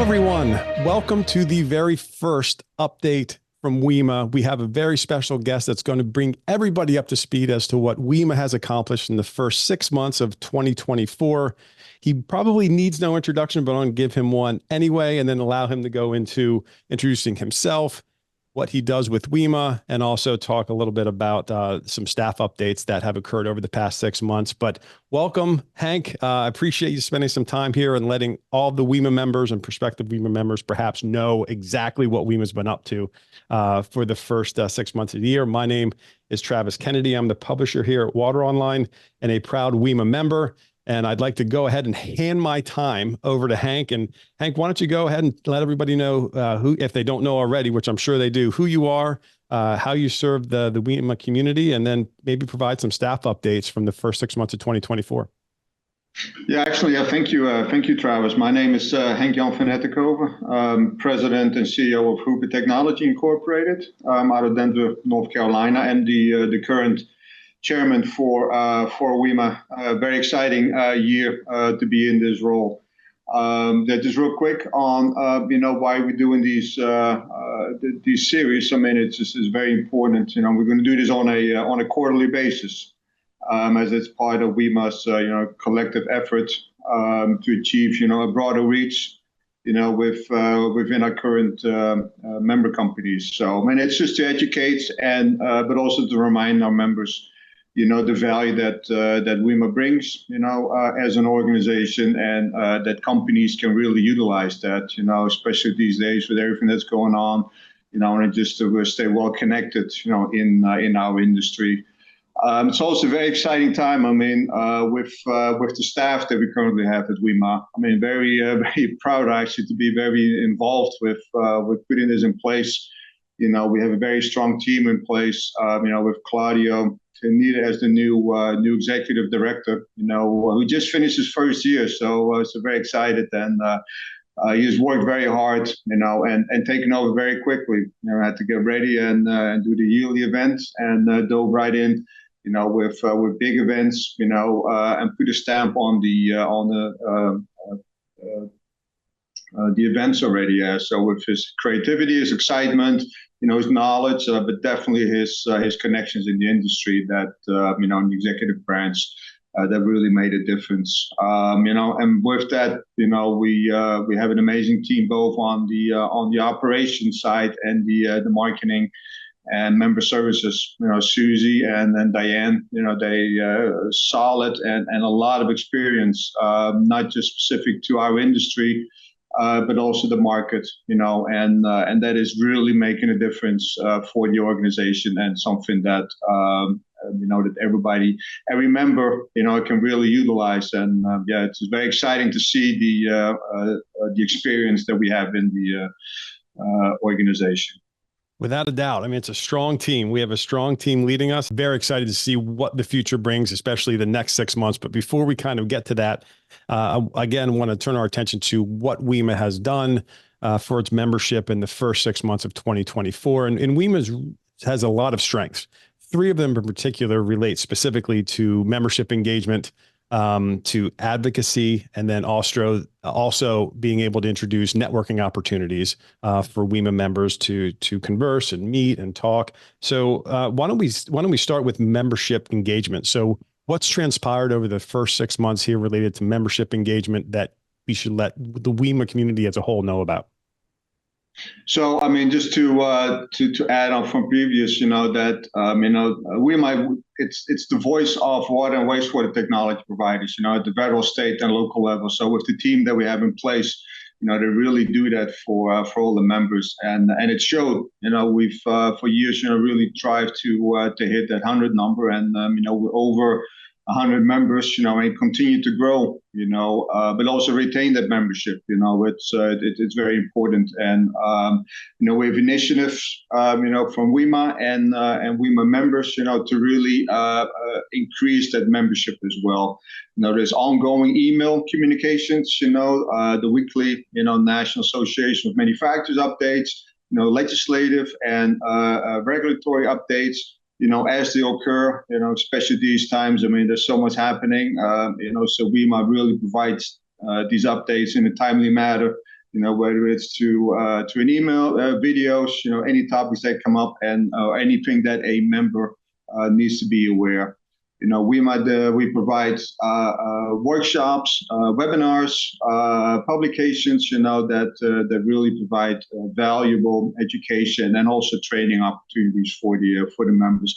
everyone. Welcome to the very first update from WWEMA. We have a very special guest that's going to bring everybody up to speed as to what WWEMA has accomplished in the first 6 months of 2024. He probably needs no introduction, but I'm going to give him one anyway, and then allow him to go into introducing himself, what he does with WWEMA, and also talk a little bit about some staff updates that have occurred over the past 6 months. But welcome, Hank. I appreciate you spending some time here and letting all the WWEMA members and prospective WWEMA members perhaps know exactly what WWEMA's been up to for the first 6 months of the year. My name is Travis Kennedy. I'm the publisher here at Water Online and a proud WWEMA member. And I'd like to go ahead and hand my time over to Hank. And Hank, why don't you go ahead and let everybody know who, if they don't know already, which I'm sure they do, who you are, how you serve the WWEMA community, and then maybe provide some staff updates from the first 6 months of 2024. Yeah, actually, thank you, Travis. My name is Henk-Jan van Etterkoven, President and CEO of Hooper Technology Incorporated, out of Denver, North Carolina, and the current chairman for WWEMA. Very exciting year to be in this role. Just real quick on why we're doing these series. I mean, it's very important. We're going to do this on a quarterly basis, as it's part of WWEMA's collective effort to achieve a broader reach within our current member companies. So I mean, it's just to educate and but also to remind our members the value that WWEMA brings, as an organization, and that companies can really utilize that, especially these days with everything that's going on, and just to stay well connected, in our industry. It's also a very exciting time. I mean, with the staff that we currently have at WWEMA. I mean, very very proud actually to be very involved with putting this in place. We have a very strong team in place. With Claudio Nita as the new executive director, who just finished his first year, so very excited, and he's worked very hard, and taken over very quickly. Had to get ready and do the yearly events, and dove right in, with big events, and put a stamp on the events already. So with his creativity, his excitement, his knowledge, but definitely his connections in the industry that in the executive branch that really made a difference. And with that, we have an amazing team both on the operations side and the marketing and member services. Susie and then Diane, they solid and a lot of experience, not just specific to our industry, but also the market, and that is really making a difference for the organization, and something that that every member can really utilize. And it's very exciting to see the experience that we have in the organization. Without a doubt. I mean, it's a strong team. We have a strong team leading us. Very excited to see what the future brings, especially the next 6 months. But before we kind of get to that, again, want to turn our attention to what WWEMA has done for its membership in the first 6 months of 2024. And WWEMA has a lot of strengths. 3 of them in particular relate specifically to membership engagement, to advocacy, and then also being able to introduce networking opportunities for WWEMA members to converse and meet and talk. So why don't we start with membership engagement? So what's transpired over the first 6 months here related to membership engagement that we should let the WWEMA community as a whole know about? So, I mean, just to add on from previous, that WWEMA, it's the voice of water and wastewater technology providers, at the federal, state, and local level. So with the team that we have in place, they really do that for all the members, and it showed. We've for years, really tried to hit that 100 number, and we're over 100 members, and continue to grow, but also retain that membership. It's very important, and we have initiatives, from WWEMA and WWEMA members, to really increase that membership as well. There's ongoing email communications, the weekly, National Association of Manufacturers updates, legislative and regulatory updates. As they occur, especially these times. I mean, there's so much happening, so WWEMA really provides these updates in a timely manner, whether it's to an email, videos, any topics that come up, and anything that a member needs to be aware. We provide workshops, webinars, publications, that really provide valuable education and also training opportunities for the members.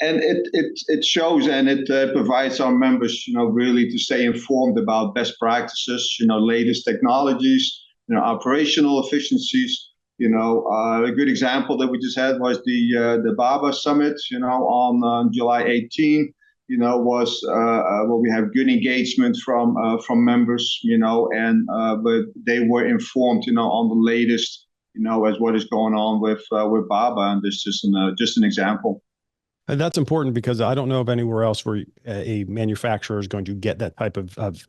And it shows and it provides our members, really to stay informed about best practices, latest technologies, operational efficiencies. A good example that we just had was the BABA summit, on July 18. We have good engagement from members, but they were informed, on the latest, as what is going on with BABA, and this is just an example. And that's important because I don't know of anywhere else where a manufacturer is going to get that type of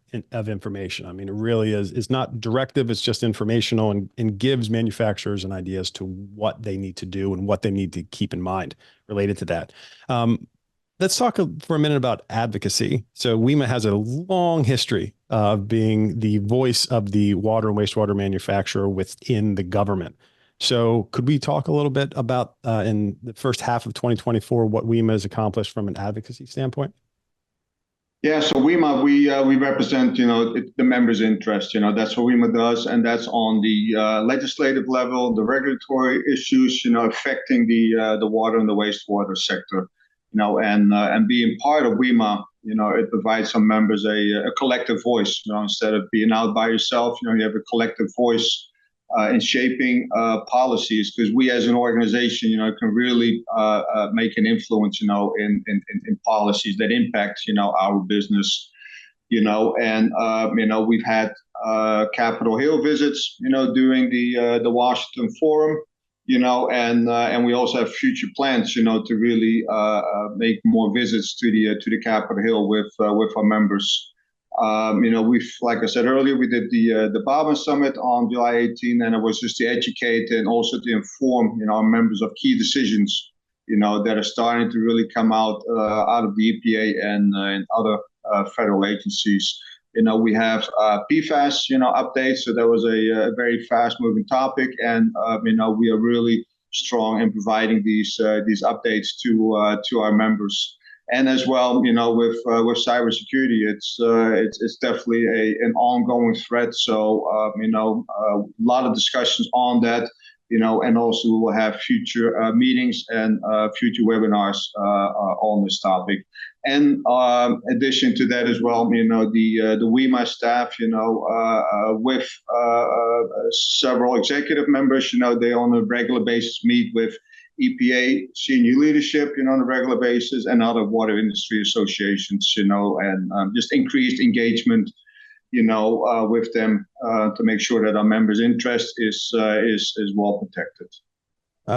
information. I mean, it really is. It's not directive. It's just informational and gives manufacturers an idea as to what they need to do and what they need to keep in mind related to that. Let's talk for a minute about advocacy. So WWEMA has a long history of being the voice of the water and wastewater manufacturer within the government. So could we talk a little bit about in the first half of 2024, what WWEMA has accomplished from an advocacy standpoint? Yeah, so WWEMA, we represent, the members' interest. That's what WWEMA does, and that's on the legislative level, the regulatory issues, affecting the water and the wastewater sector. And being part of WWEMA, it provides some members a collective voice. Instead of being out by yourself, you have a collective voice in shaping policies, because we as an organization, can really make an influence, in policies that impact, our business, and we've had Capitol Hill visits, during the Washington Forum, and we also have future plans, to really make more visits to the Capitol Hill with our members. Like I said earlier, we did the BABA summit on July 18, and it was just to educate and also to inform, our members of key decisions, that are starting to really come out of the EPA and other federal agencies. We have PFAS, updates. So that was a very fast-moving topic, and we are really strong in providing these updates to our members. And as well, with cybersecurity, it's definitely an ongoing threat. So a lot of discussions on that, and also we'll have future meetings and future webinars on this topic. And addition to that as well, the WWEMA staff, with several executive members, they on a regular basis meet with EPA senior leadership, on a regular basis, and other water industry associations, and just increased engagement, with them to make sure that our members' interest is well protected.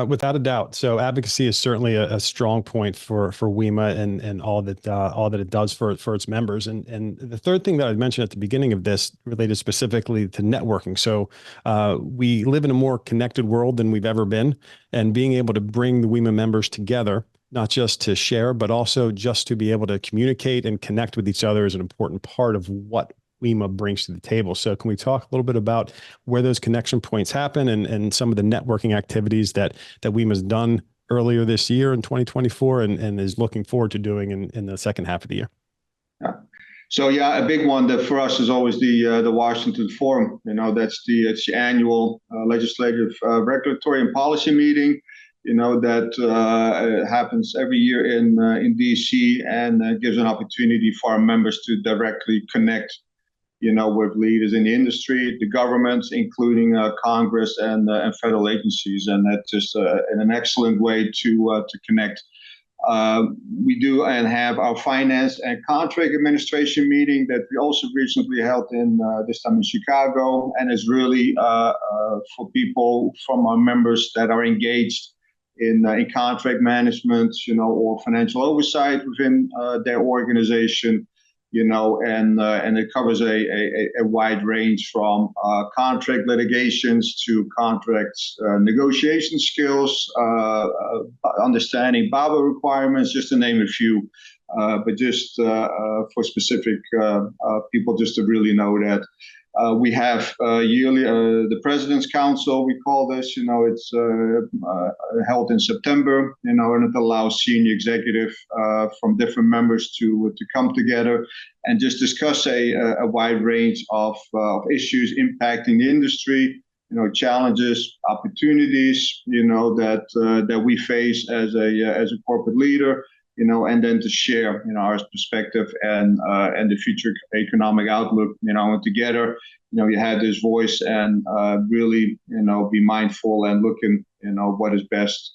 Without a doubt. So advocacy is certainly a strong point for WWEMA and all that it does for its members. And the third thing that I mentioned at the beginning of this related specifically to networking. So we live in a more connected world than we've ever been, and being able to bring the WWEMA members together, not just to share, but also just to be able to communicate and connect with each other is an important part of what WWEMA brings to the table. So can we talk a little bit about where those connection points happen and some of the networking activities that WWEMA has done earlier this year in 2024 and is looking forward to doing in the second half of the year? Yeah. So yeah, a big one that for us is always the Washington Forum. It's the annual legislative, regulatory and policy meeting. That happens every year in DC, and gives an opportunity for our members to directly connect with leaders in the industry, the governments, including Congress and federal agencies, and that's just an excellent way to connect. We do and have our finance and contract administration meeting that we also recently held in this time in Chicago, and is really for people from our members that are engaged in contract management, or financial oversight within their organization. And it covers a wide range from contract litigations to contracts negotiation skills, understanding BABA requirements, just to name a few. But just for specific people, just to really know that. We have yearly the President's Council. We call this. It's held in September. And it allows senior executive from different members to come together and just discuss a wide range of issues impacting the industry. Challenges, opportunities. That we face as a corporate leader. And then to share, our perspective and the future economic outlook, and together, you have this voice and really, be mindful and looking, what is best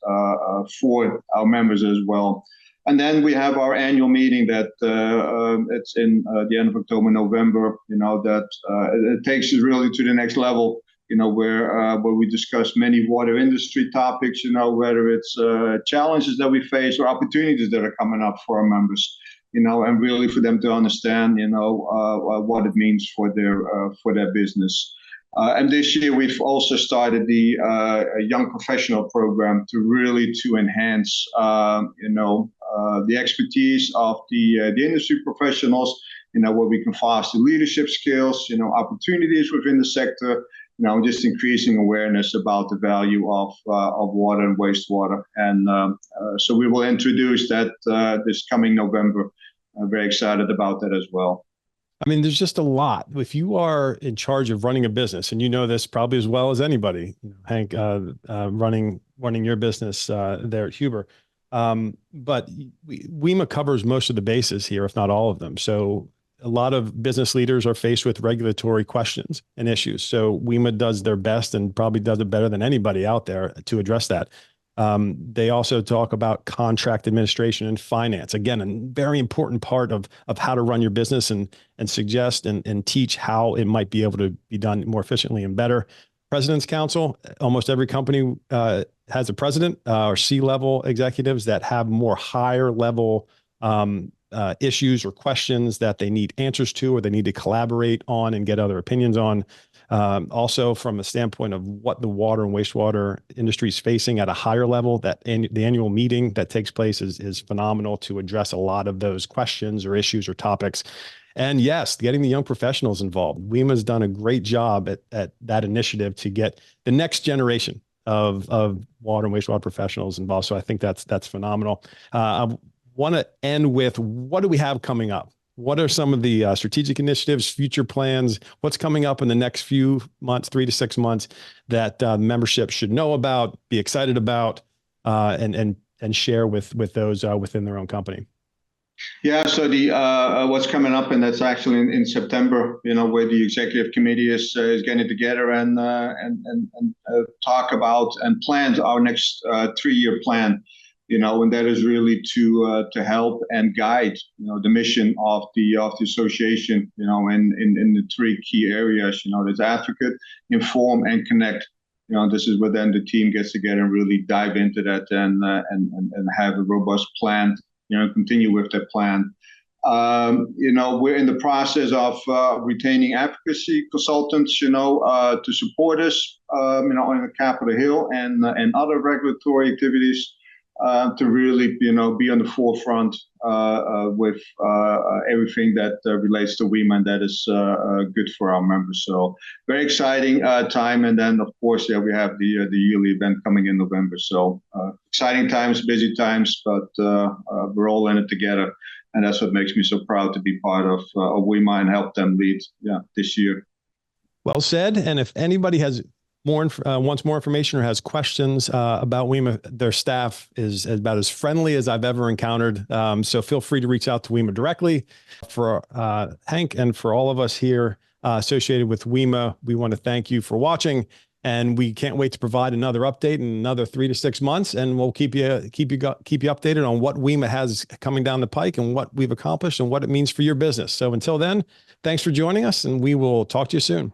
for our members as well. And then we have our annual meeting that it's in the end of October, November, that it takes us really to the next level. Where we discuss many water industry topics, whether it's challenges that we face or opportunities that are coming up for our members, and really for them to understand, what it means for their business. And this year we've also started the Young Professional Program to enhance, the expertise of the industry professionals, where we can foster leadership skills, opportunities within the sector. Just increasing awareness about the value of water and wastewater. And so we will introduce that this coming November. I'm very excited about that as well. I mean, there's just a lot. If you are in charge of running a business, and you know this probably as well as anybody, Hank, running your business there at Huber. But WWEMA covers most of the bases here, if not all of them. So a lot of business leaders are faced with regulatory questions and issues. So WWEMA does their best and probably does it better than anybody out there to address that. They also talk about contract administration and finance. Again, a very important part of how to run your business and suggest and teach how it might be able to be done more efficiently and better. President's Council, almost every company has a president or C-level executives that have more higher level issues or questions that they need answers to, or they need to collaborate on and get other opinions on. Also from a standpoint of what the water and wastewater industry is facing at a higher level, that the annual meeting that takes place is phenomenal to address a lot of those questions or issues or topics. And yes, getting the young professionals involved. WWEMA's done a great job at that initiative to get the next generation of water and wastewater professionals involved. So I think that's phenomenal. I want to end with, what do we have coming up? What are some of the strategic initiatives, future plans? What's coming up in the next few months, 3 to 6 months, that membership should know about, be excited about, and share with those within their own company? Yeah, so the what's coming up, and that's actually in September, where the executive committee is getting together and talk about and plan our next 3-year plan. And that is really to help and guide, the mission of the association, in the 3 key areas. There's advocate, inform, and connect. This is where then the team gets together and really dive into that and have a robust plan. Continue with that plan. We're in the process of retaining advocacy consultants, to support us, on Capitol Hill and other regulatory activities. To really, be on the forefront with everything that relates to WWEMA, and that is good for our members. So very exciting time. And then, of course, we have the yearly event coming in November. So exciting times, busy times, but we're all in it together. And that's what makes me so proud to be part of WWEMA and help them lead this year. Well said. And if anybody has wants more information or has questions about WWEMA, their staff is about as friendly as I've ever encountered. So feel free to reach out to WWEMA directly. For Hank and for all of us here associated with WWEMA, we want to thank you for watching, and we can't wait to provide another update in another 3 to 6 months, and we'll keep you updated on what WWEMA has coming down the pike and what we've accomplished and what it means for your business. So until then, thanks for joining us, and we will talk to you soon.